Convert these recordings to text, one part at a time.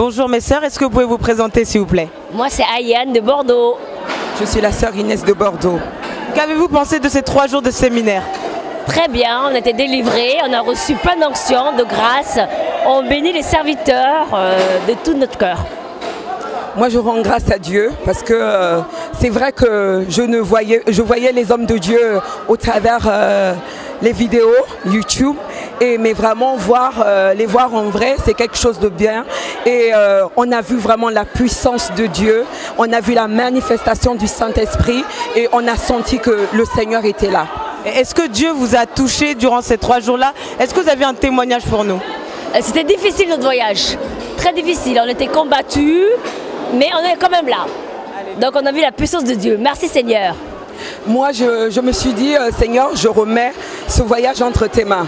Bonjour mes sœurs, est-ce que vous pouvez vous présenter s'il vous plaît? Moi c'est Ayane de Bordeaux. Je suis la sœur Inès de Bordeaux. Qu'avez-vous pensé de ces 3 jours de séminaire? Très bien, on a été délivrés, on a reçu plein d'onction, de grâce. On bénit les serviteurs de tout notre cœur. Moi je rends grâce à Dieu parce que c'est vrai que je voyais les hommes de Dieu au travers les vidéos YouTube, mais vraiment les voir en vrai, c'est quelque chose de bien. Et on a vu vraiment la puissance de Dieu, on a vu la manifestation du Saint-Esprit et on a senti que le Seigneur était là. Est-ce que Dieu vous a touché durant ces 3 jours-là? Est-ce que vous avez un témoignage pour nous? C'était difficile notre voyage, très difficile, on était combattus, mais on est quand même là. Donc on a vu la puissance de Dieu. Merci Seigneur. Moi je me suis dit, Seigneur, je remets ce voyage entre tes mains.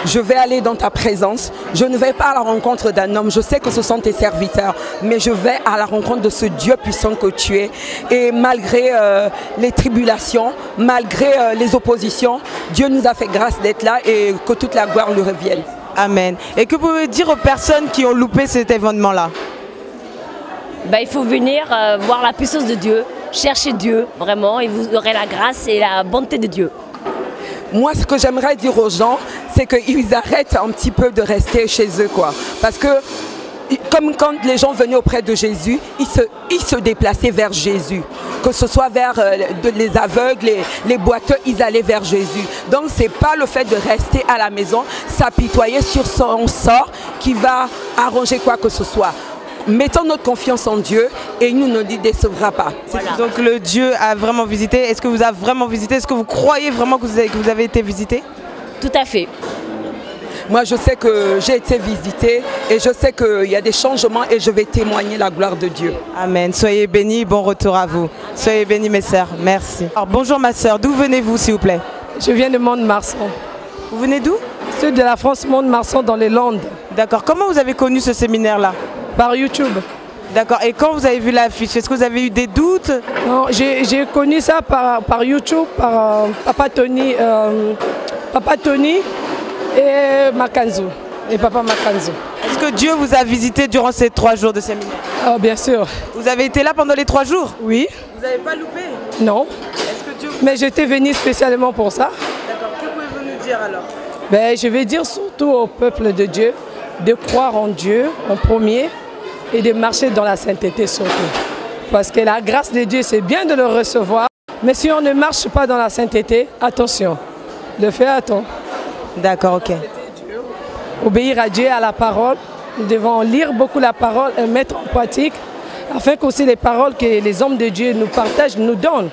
Je vais aller dans ta présence. Je ne vais pas à la rencontre d'un homme. Je sais que ce sont tes serviteurs. Mais je vais à la rencontre de ce Dieu puissant que tu es. Et malgré les tribulations, malgré les oppositions, Dieu nous a fait grâce d'être là et que toute la gloire lui revienne. Amen. Et que pouvez-vous dire aux personnes qui ont loupé cet événement-là? Il faut venir voir la puissance de Dieu, chercher Dieu, vraiment, et vous aurez la grâce et la bonté de Dieu. Moi, ce que j'aimerais dire aux gens, c'est qu'ils arrêtent un petit peu de rester chez eux, quoi. Parce que, comme quand les gens venaient auprès de Jésus, ils se déplaçaient vers Jésus. Que ce soit vers les aveugles, les boiteux, ils allaient vers Jésus. Donc, ce n'est pas le fait de rester à la maison, s'apitoyer sur son sort qui va arranger quoi que ce soit. Mettons notre confiance en Dieu et il ne nous décevra pas. Voilà. Donc le Dieu a vraiment visité. Est-ce que vous avez vraiment visité? Est-ce que vous croyez vraiment que vous avez été visité? Tout à fait. Moi je sais que j'ai été visitée et je sais qu'il y a des changements et je vais témoigner la gloire de Dieu. Amen. Soyez bénis, bon retour à vous. Soyez bénis mes sœurs, merci. Alors, bonjour ma sœur, d'où venez-vous s'il vous plaît? Je viens de Mont-de-Marsan. Vous venez d'où? Sud de la France, Mont-de-Marsan dans les Landes. D'accord, comment vous avez connu ce séminaire-là? Par YouTube. D'accord, et quand vous avez vu l'affiche, est-ce que vous avez eu des doutes? Non, j'ai connu ça par YouTube, par Papa Tony et Makanzo, et Papa Makanzo. Est-ce que Dieu vous a visité durant ces 3 jours de séminaire? Oh, bien sûr. Vous avez été là pendant les 3 jours? Oui. Vous n'avez pas loupé? Non. Est-ce que Dieu... Mais j'étais venue spécialement pour ça. D'accord, que pouvez-vous nous dire alors? Je vais dire surtout au peuple de Dieu de croire en Dieu en premier et de marcher dans la sainteté surtout. Parce que la grâce de Dieu, c'est bien de le recevoir, mais si on ne marche pas dans la sainteté, attention, de faire attention. D'accord, ok. Obéir à Dieu, à la parole. Nous devons lire beaucoup la parole et mettre en pratique, afin qu'aussi les paroles que les hommes de Dieu nous partagent, nous donnent.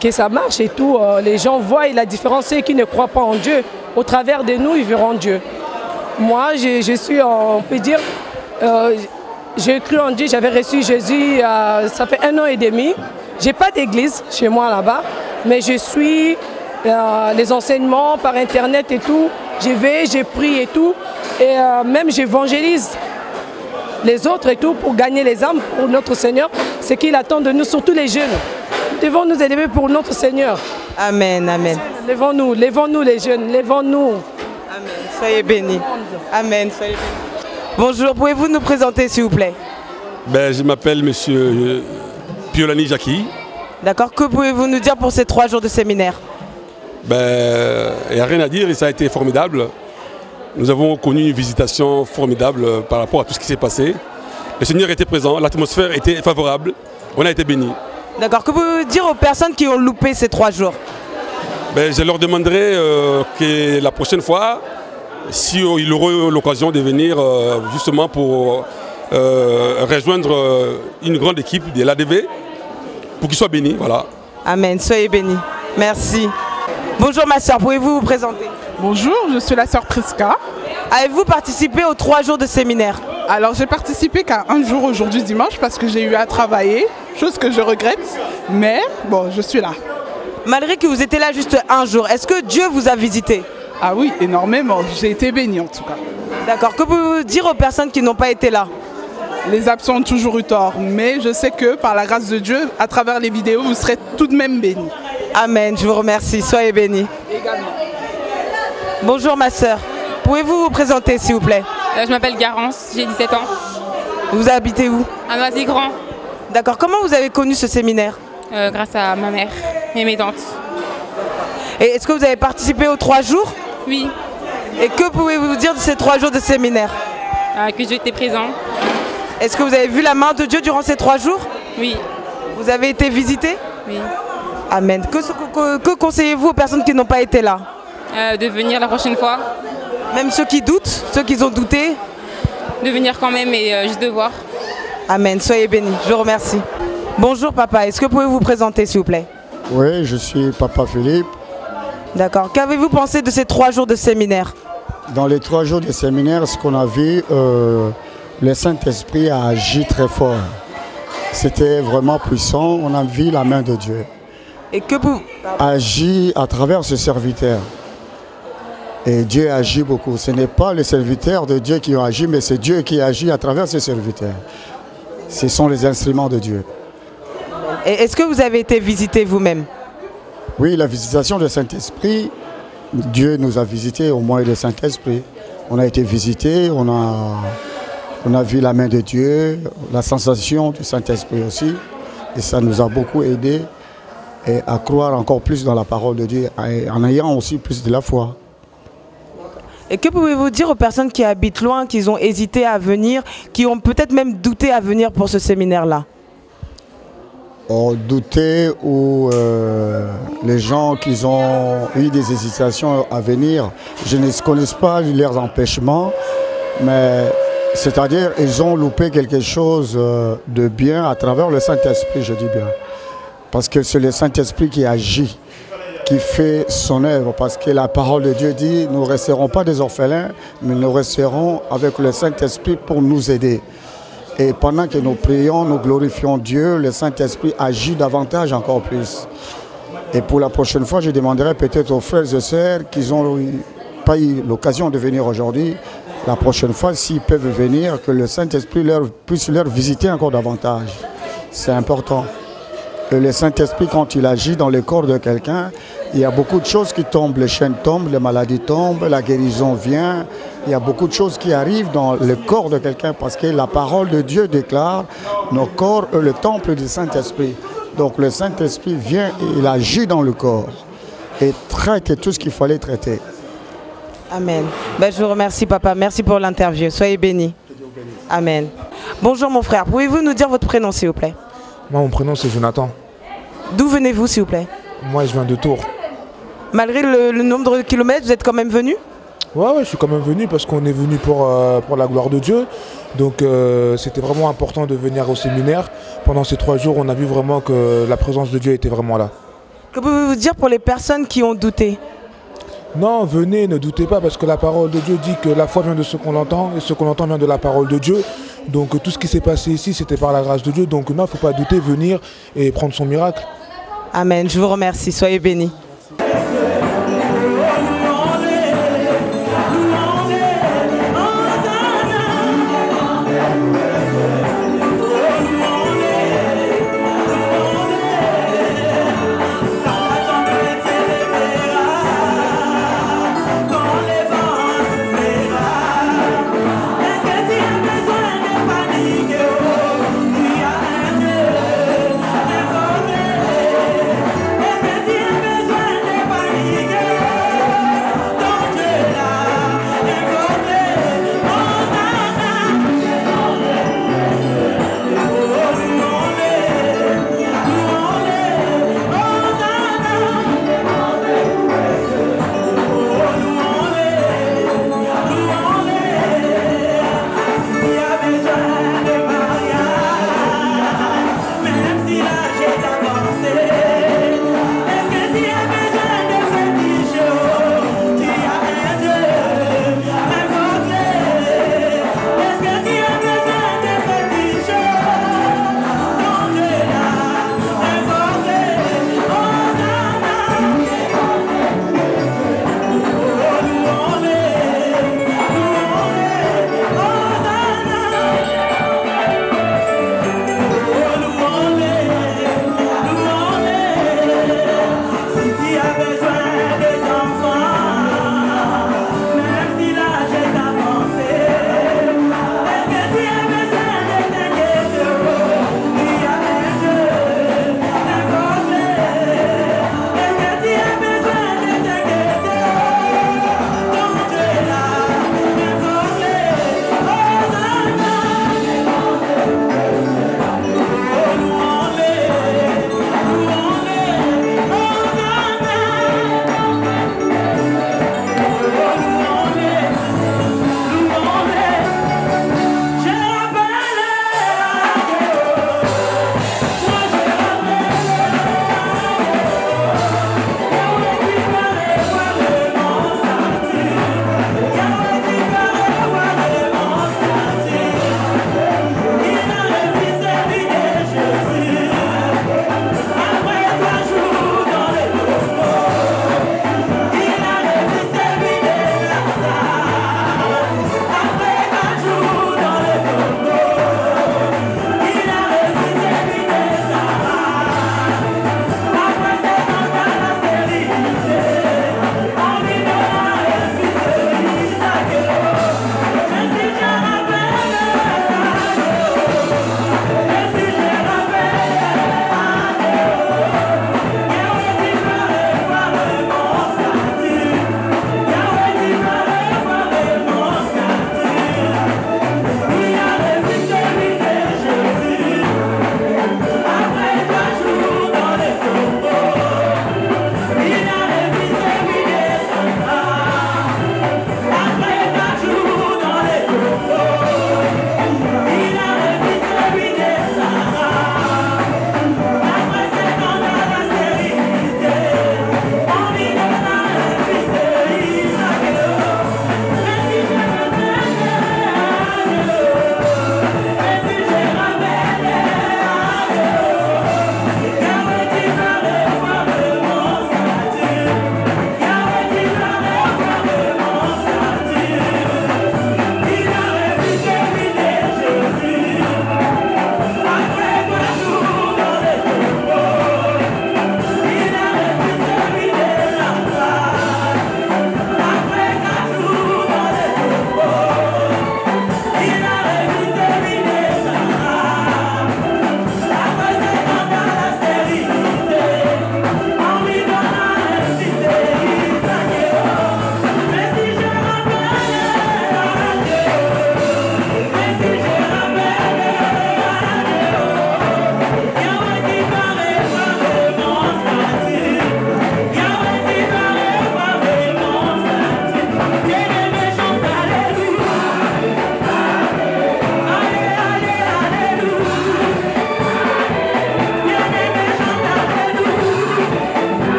Que ça marche et tout, les gens voient la différence, ceux qui ne croient pas en Dieu, au travers de nous, ils verront Dieu. Moi, je suis, on peut dire, j'ai cru en Dieu, j'avais reçu Jésus, ça fait 1 an et demi. Je n'ai pas d'église chez moi là-bas, mais je suis les enseignements par internet et tout. Je vais, je prie et tout, et même j'évangélise les autres et tout pour gagner les âmes pour notre Seigneur. Ce qu'il attend de nous, surtout les jeunes. Nous devons nous élever pour notre Seigneur. Amen, amen. Lèvons-nous les jeunes, lèvons-nous. Amen, soyez bénis. Amen, soyez bénis. Bonjour, pouvez-vous nous présenter s'il vous plaît? Je m'appelle monsieur Piolani Jackie. D'accord, que pouvez-vous nous dire pour ces 3 jours de séminaire? Il n'y a rien à dire et ça a été formidable. Nous avons connu une visitation formidable par rapport à tout ce qui s'est passé. Le Seigneur était présent, l'atmosphère était favorable, on a été bénis. D'accord, que pouvez-vous dire aux personnes qui ont loupé ces 3 jours? Je leur demanderai que la prochaine fois, si ils auront l'occasion de venir justement pour rejoindre une grande équipe de l'ADV, pour qu'ils soient bénis, voilà. Amen, soyez bénis. Merci. Bonjour ma soeur, pouvez-vous vous présenter? Bonjour, je suis la sœur Priska. Avez-vous participé aux 3 jours de séminaire? Alors j'ai participé qu'à 1 jour aujourd'hui dimanche parce que j'ai eu à travailler, chose que je regrette, mais bon, je suis là. Malgré que vous étiez là juste 1 jour, est-ce que Dieu vous a visité? Ah oui, énormément, j'ai été bénie en tout cas. D'accord, que pouvez-vous dire aux personnes qui n'ont pas été là? Les absents ont toujours eu tort, mais je sais que par la grâce de Dieu, à travers les vidéos, vous serez tout de même bénis. Amen, je vous remercie, soyez bénis. Également. Bonjour ma soeur, pouvez-vous vous présenter s'il vous plaît? Je m'appelle Garance, j'ai 17 ans. Vous habitez où? À Noisy-Grand, D'accord. Comment vous avez connu ce séminaire? grâce à ma mère et mes tantes. Et est-ce que vous avez participé aux 3 jours? Oui, Et que pouvez-vous dire de ces 3 jours de séminaire? que Dieu était présent. Est-ce que vous avez vu la main de Dieu durant ces 3 jours? Oui, Vous avez été visité? oui. Amen. Que conseillez-vous aux personnes qui n'ont pas été là? De venir la prochaine fois, Même ceux qui doutent, ceux qui ont douté? de venir quand même et juste de voir. Amen. Soyez bénis. Je vous remercie. Bonjour papa. Est-ce que vous pouvez vous présenter s'il vous plaît? Oui, je suis Papa Philippe. D'accord. Qu'avez-vous pensé de ces 3 jours de séminaire? Dans les 3 jours de séminaire, ce qu'on a vu, le Saint-Esprit a agi très fort. C'était vraiment puissant. On a vu la main de Dieu Et que vous... agir à travers ce serviteur. Et Dieu agit beaucoup. Ce n'est pas les serviteurs de Dieu qui ont agi, mais c'est Dieu qui agit à travers ces serviteurs. Ce sont les instruments de Dieu. Et est-ce que vous avez été visité vous-même? Oui, la visitation du Saint-Esprit, Dieu nous a visités au moyen du Saint-Esprit. On a été visités, on a vu la main de Dieu, la sensation du Saint-Esprit aussi. Et ça nous a beaucoup aidés à croire encore plus dans la parole de Dieu, en ayant aussi plus de la foi. Et que pouvez-vous dire aux personnes qui habitent loin, qui ont hésité à venir, qui ont peut-être même douté à venir pour ce séminaire-là? Douter ou les gens qui ont eu des hésitations à venir, je ne connais pas leurs empêchements, mais c'est-à-dire ils ont loupé quelque chose de bien à travers le Saint-Esprit, je dis bien. Parce que c'est le Saint-Esprit qui agit, qui fait son œuvre, parce que la parole de Dieu dit, nous ne resterons pas des orphelins, mais nous resterons avec le Saint-Esprit pour nous aider. Et pendant que nous prions, nous glorifions Dieu, le Saint-Esprit agit davantage encore plus. Et pour la prochaine fois, je demanderai peut-être aux frères et sœurs qui n'ont pas eu l'occasion de venir aujourd'hui, la prochaine fois, s'ils peuvent venir, que le Saint-Esprit puisse leur visiter encore davantage. C'est important. Et le Saint-Esprit, quand il agit dans le corps de quelqu'un, il y a beaucoup de choses qui tombent, les chaînes tombent, les maladies tombent, la guérison vient. Il y a beaucoup de choses qui arrivent dans le corps de quelqu'un parce que la parole de Dieu déclare nos corps est le temple du Saint-Esprit. Donc le Saint-Esprit vient et il agit dans le corps et traite tout ce qu'il fallait traiter. Amen. Ben, je vous remercie papa, merci pour l'interview. Soyez bénis. Amen. Bonjour mon frère, pouvez-vous nous dire votre prénom s'il vous plaît? Moi mon prénom c'est Jonathan. D'où venez-vous s'il vous plaît? Moi je viens de Tours. Malgré le nombre de kilomètres, vous êtes quand même venu? Ouais, je suis quand même venu parce qu'on est venu pour la gloire de Dieu. Donc c'était vraiment important de venir au séminaire. Pendant ces 3 jours, on a vu vraiment que la présence de Dieu était vraiment là. Que pouvez-vous dire pour les personnes qui ont douté? Non, venez, ne doutez pas parce que la parole de Dieu dit que la foi vient de ce qu'on entend et ce qu'on entend vient de la parole de Dieu. Donc tout ce qui s'est passé ici, c'était par la grâce de Dieu. Donc non, il ne faut pas douter, venir et prendre son miracle. Amen, je vous remercie, soyez bénis.